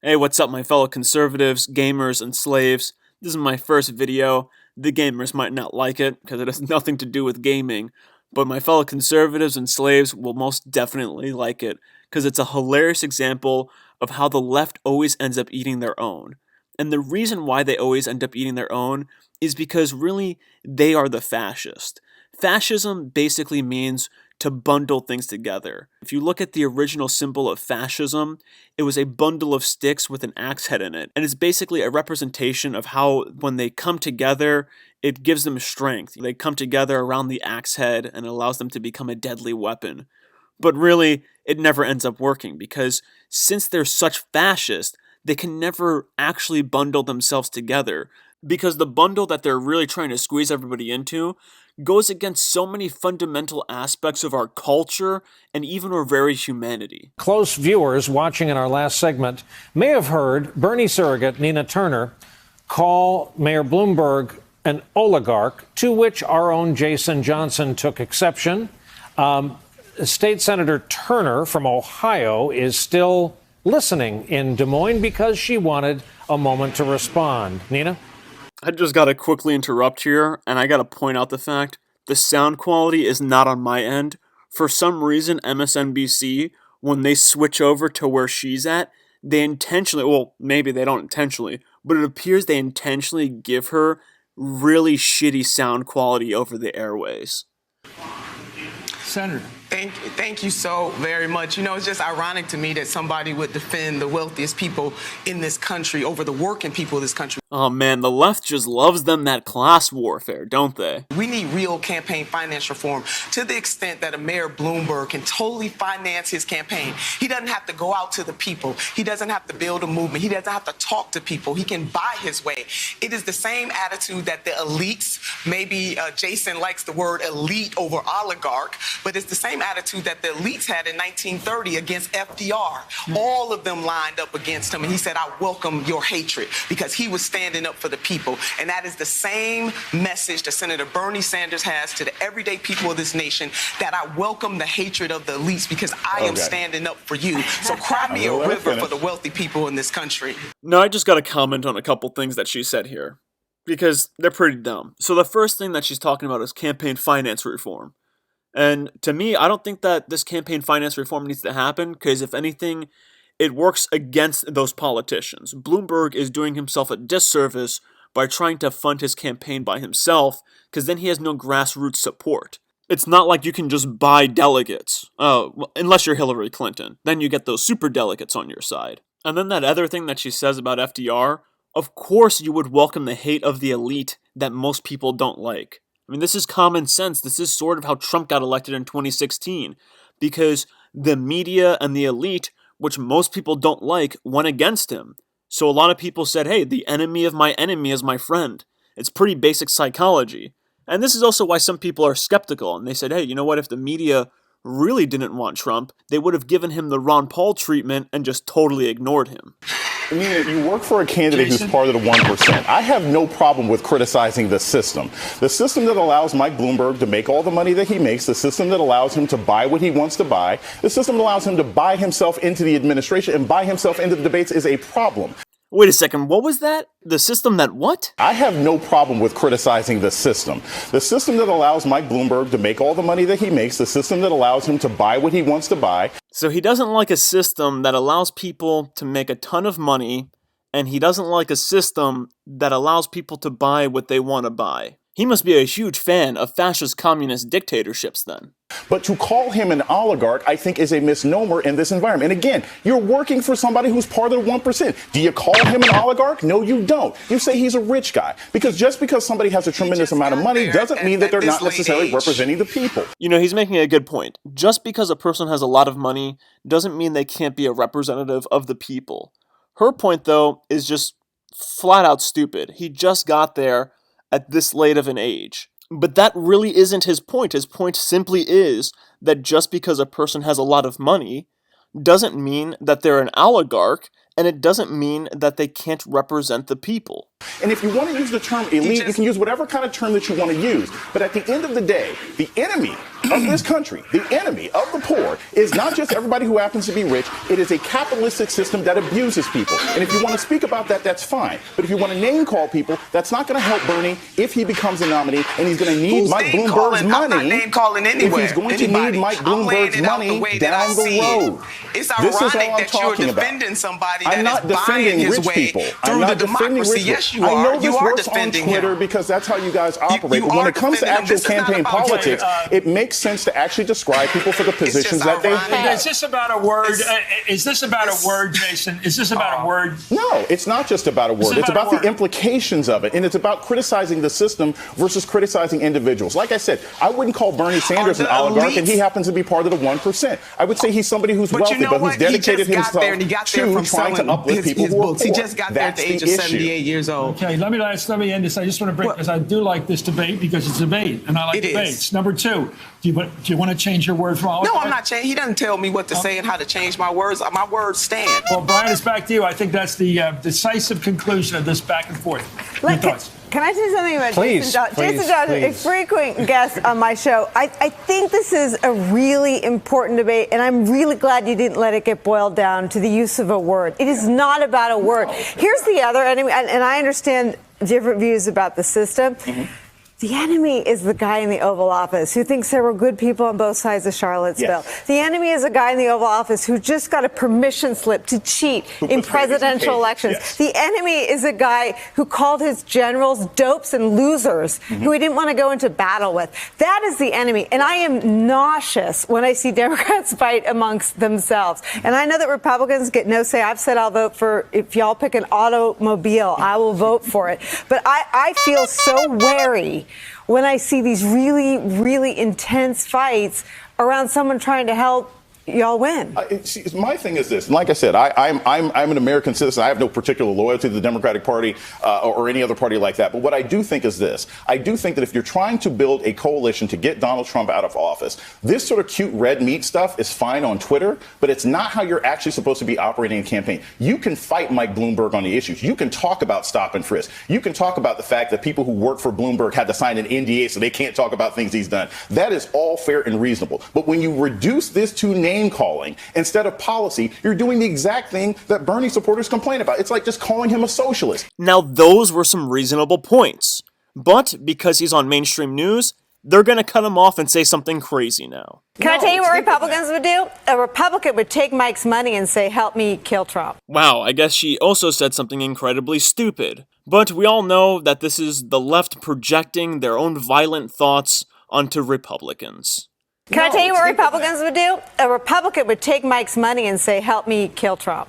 Hey, what's up, my fellow conservatives, gamers, and slaves? This is my first video. The gamers might not like it, because it has nothing to do with gaming, but my fellow conservatives and slaves will most definitely like it, because it's a hilarious example of how the left always ends up eating their own. And the reason why they always end up eating their own is because really, they are the fascist. Fascism basically means to bundle things together. If you look at the original symbol of fascism, it was a bundle of sticks with an axe head in it. And it's basically a representation of how when they come together, it gives them strength. They come together around the axe head and it allows them to become a deadly weapon. But really, it never ends up working because since they're such fascists, they can never actually bundle themselves together because the bundle that they're really trying to squeeze everybody into goes against so many fundamental aspects of our culture and even our very humanity. Close viewers watching in our last segment may have heard Bernie surrogate Nina Turner call Mayor Bloomberg an oligarch, to which our own Jason Johnson took exception. State Senator Turner from Ohio is still listening in Des Moines because she wanted a moment to respond. Nina? I just gotta quickly interrupt here, and I gotta point out the fact the sound quality is not on my end. For some reason, MSNBC, when they switch over to where she's at, they intentionally, well, maybe they don't intentionally, but it appears they intentionally give her really shitty sound quality over the airways. Senator. Thank you so very much. You know, it's just ironic to me that somebody would defend the wealthiest people in this country over the working people of this country. Oh man, the left just loves them that class warfare, don't they? We need real campaign finance reform to the extent that a Mayor Bloomberg can totally finance his campaign. He doesn't have to go out to the people. He doesn't have to build a movement. He doesn't have to talk to people. He can buy his way. It is the same attitude that the elites, maybe Jason likes the word elite over oligarch, but it's the same attitude that the elites had in 1930 against FDR. All of them lined up against him, and he said, I welcome your hatred, because he was standing up for the people. And that is the same message that Senator Bernie Sanders has to the everyday people of this nation, that I welcome the hatred of the elites because I am standing up for you. So cry me a river for the wealthy people in this country. No, I just gotta comment on a couple things that she said here, because they're pretty dumb. So the first thing that she's talking about is campaign finance reform. And to me, I don't think that this campaign finance reform needs to happen, because if anything, it works against those politicians. Bloomberg is doing himself a disservice by trying to fund his campaign by himself, because then he has no grassroots support. It's not like you can just buy delegates, unless you're Hillary Clinton. Then you get those super delegates on your side. And then that other thing that she says about FDR, of course you would welcome the hate of the elite that most people don't like. I mean, this is common sense. This is sort of how Trump got elected in 2016, because the media and the elite, which most people don't like, went against him. So a lot of people said, hey, the enemy of my enemy is my friend. It's pretty basic psychology. And this is also why some people are skeptical, and they said, hey, you know what, if the media really didn't want Trump, they would have given him the Ron Paul treatment and just totally ignored him. I mean, you work for a candidate who's part of the 1%. I have no problem with criticizing the system. The system that allows Mike Bloomberg to make all the money that he makes, the system that allows him to buy what he wants to buy, the system that allows him to buy himself into the administration and buy himself into the debates is a problem. Wait a second, what was that? The system that what? I have no problem with criticizing the system. The system that allows Mike Bloomberg to make all the money that he makes, the system that allows him to buy what he wants to buy. So he doesn't like a system that allows people to make a ton of money, and he doesn't like a system that allows people to buy what they want to buy. He must be a huge fan of fascist communist dictatorships then. But to call him an oligarch, I think, is a misnomer in this environment. And again, you're working for somebody who's part of the 1%. Do you call him an oligarch? No, you don't. You say he's a rich guy. Because just because somebody has a tremendous amount of money doesn't mean that they're not necessarily representing the people. You know, he's making a good point. Just because a person has a lot of money doesn't mean they can't be a representative of the people. Her point, though, is just flat out stupid. He just got there at this late of an age. But that really isn't his point. His point simply is that just because a person has a lot of money doesn't mean that they're an oligarch and it doesn't mean that they can't represent the people. And if you want to use the term elite, you can use whatever kind of term that you want to use. But at the end of the day, the enemy of this country, the enemy of the poor, is not just everybody who happens to be rich. It is a capitalistic system that abuses people. And if you want to speak about that, that's fine. But if you want to name call people, that's not going to help Bernie if he becomes a nominee, and he's going to need Mike Bloomberg's money. I'm not name calling anywhere. If he's going to need Mike Bloomberg's money down the road. It's ironic that you're defending somebody that is buying his way through the democracy. Yes, you are. I know this you are works on defending Twitter him. because that's how you guys operate. But when it comes to actual campaign politics, it makes sense to actually describe people for the positions that they have. Is this about a word? Is this about a word, Jason? Is this about a word? No, it's not just about a word. It's about the implications of it. And it's about criticizing the system versus criticizing individuals. Like I said, I wouldn't call Bernie Sanders an oligarch, and he happens to be part of the 1%. I would say he's somebody who's wealthy, but who's dedicated himself to trying to uplift people who are poor. He just got there at the age of 78 years old. Okay, let me end this. I just want to bring, because I do like this debate, because it's a debate, and I like debates. Number two, do you want to change your word from oligarch? No, I'm not changing. He doesn't tell me what to say and how to change my words. My words stand. Well, Brian, it's back to you. I think that's the decisive conclusion of this back and forth. Your thoughts? Can I say something about Please, Jason Johnson? Jason Johnson, a frequent guest on my show. I think this is a really important debate, and I'm really glad you didn't let it get boiled down to the use of a word. It is not about a word. Here's the other enemy, and I understand different views about the system. The enemy is the guy in the Oval Office who thinks there were good people on both sides of Charlottesville. Yes. The enemy is a guy in the Oval Office who just got a permission slip to cheat in presidential elections. Yes. The enemy is a guy who called his generals dopes and losers who he didn't want to go into battle with. That is the enemy. And I am nauseous when I see Democrats fight amongst themselves. And I know that Republicans get no say. I've said I'll vote for, if y'all pick an automobile, I will vote for it. But I feel so wary when I see these really, really intense fights around someone trying to help y'all win. My thing is this. Like I said, I'm an American citizen. I have no particular loyalty to the Democratic Party or any other party like that. But what I do think is this. I do think that if you're trying to build a coalition to get Donald Trump out of office, this sort of cute red meat stuff is fine on Twitter, but it's not how you're actually supposed to be operating a campaign. You can fight Mike Bloomberg on the issues. You can talk about stop and frisk. You can talk about the fact that people who work for Bloomberg had to sign an NDA so they can't talk about things he's done. That is all fair and reasonable. But when you reduce this to name calling instead of policy, you're doing the exact thing that Bernie supporters complain about. It's like just calling him a socialist. Now, those were some reasonable points. But because he's on mainstream news, they're going to cut him off and say something crazy now. Can I tell you what Republicans would do? A Republican would take Mike's money and say, help me kill Trump. Wow, I guess she also said something incredibly stupid. But we all know that this is the left projecting their own violent thoughts onto Republicans. Can I tell you what Republicans would do? A Republican would take Mike's money and say, help me kill Trump.